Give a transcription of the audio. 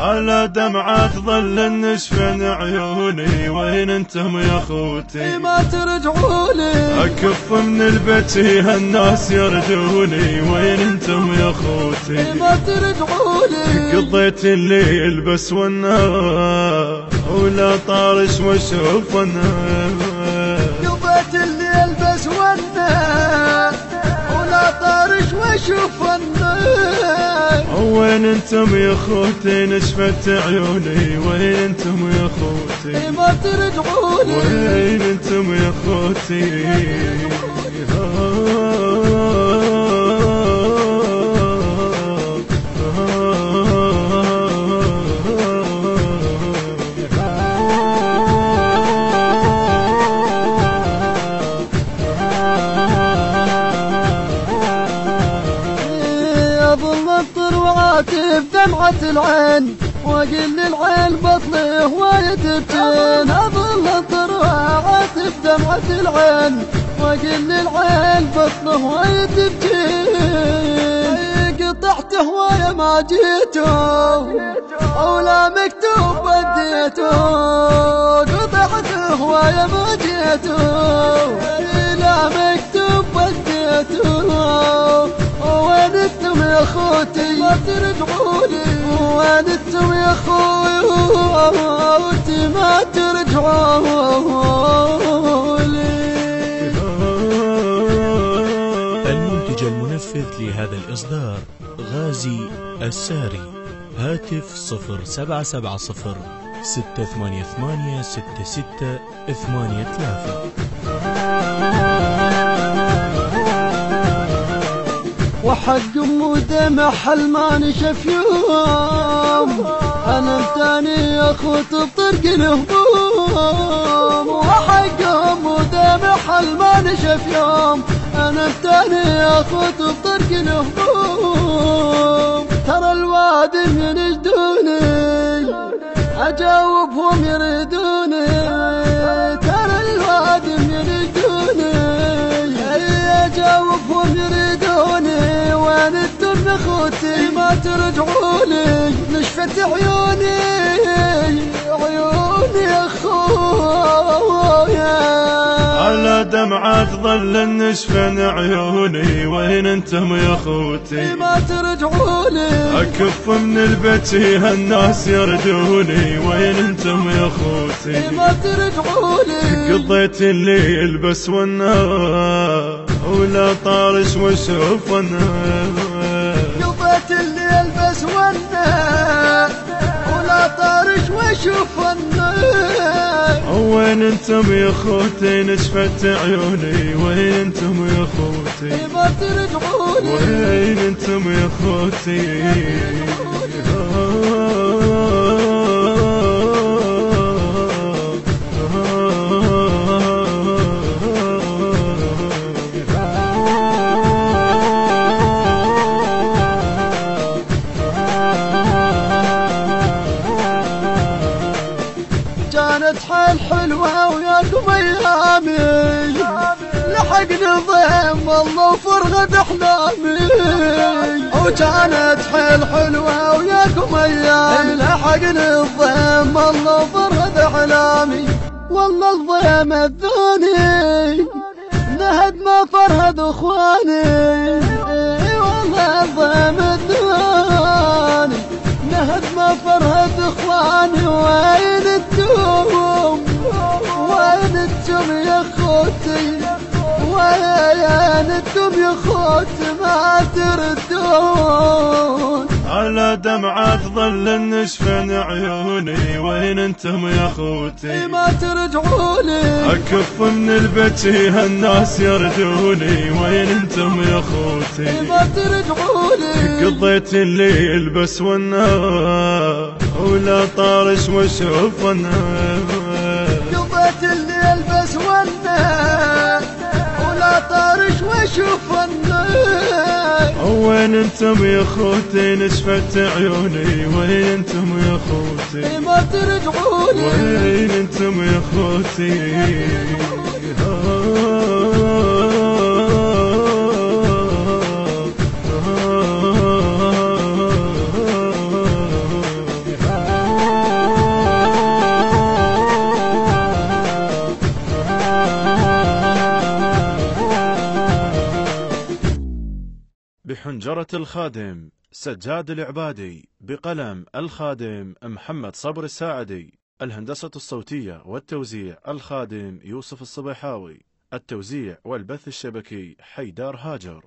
على دمعة ظل النشفن عيوني، وين انتم يا خوتي ما ترجعولي؟ اكف من البتي هالناس يردوني، وين انتم يا خوتي ما ترجعولي؟ قضيت الليل بس والنهار ولا طارش واشوف النار، قضيت الليل بس والنهار ولا طارش واشوف النار. وين انتم يا خوتي نشفت عيوني، وين انتم يا خوتي ما ترجعولي؟ وين انتم يا خوتي وعاتب دمعة العين، واقل العين بطني هواية تبكين. اظل انطر وعاتب دمعة العين، واقل العين بطني هواية تبكين. قطعت هواية ما جيتو ولا مكتوب بديتو، قطعت هواية ما جيتو لا مكتوب بديتو. وين انتم يا خوتي ما ترجعولي؟ وين انتم يا خوتي ما ترجعولي؟ المنتج المنفذ لهذا الإصدار غازي الساري. هاتف 0770 688 6683. وحق ودمع حل ما نشف يوم، انا متاني يا خوت بطرق الهموم. وحق ودمع حل ما نشف يوم، انا متاني يا خوت بطرق الهموم. ترى الوادم ينجدوني اجاوبهم يريدوني، ترى الوادم ينجدوني اجاوبهم يريدوني. وين انتم يا خوتي ما ترجعولي؟ نشفت عيوني عيوني يا خويا، على دمعة ظل النشفن عيوني، وين انتم يا خوتي ما ترجعولي؟ اكف من البتي هالناس يردوني، وين انتم يا خوتي ما ترجعولي؟ قضيت الليل بس والنهار ولا طارش واشوف النار، قضيت الليل بس والنهار ولا طارش واشوف النار. وين انتم يا خوتي نشفت عيوني، وين انتم يا خوتي ما ترجعولي؟ وين انتم يا خوتي كانت حيل حلوة وياكم ايامي، لحقني الضيم والله وفرغت احلامي. وكانت حيل حلوة وياكم ايامي، لحقني الضيم والله وفرغت احلامي. والله الضيم اذوني نهد ما فرهد اخواني، والله الضيم اذوني نهد ما فرهد اخواني. وين انتم وين انتم يا خوتي وين انتم يا خوتي ما تردون؟ على دمعة ظل النشفن عيوني، وين انتم يا خوتي ما ترجعولي؟ اكف من البتي هالناس يردوني، وين انتم يا خوتي ما ترجعولي؟ قضيت الليل بس والنهار ولا طارش واشوف النار، قضيت الليل بس والنهار ولا طارش واشوف النار. وين وين انتم يا خوتي نشفت عيوني وين انتم يا خوتي ما ترجعوني وين انتم يا خوتي بحنجرة الخادم سجاد العبادي، بقلم الخادم محمد صبر الساعدي، الهندسة الصوتية والتوزيع الخادم يوسف الصبيحاوي، التوزيع والبث الشبكي حيدار هاجر.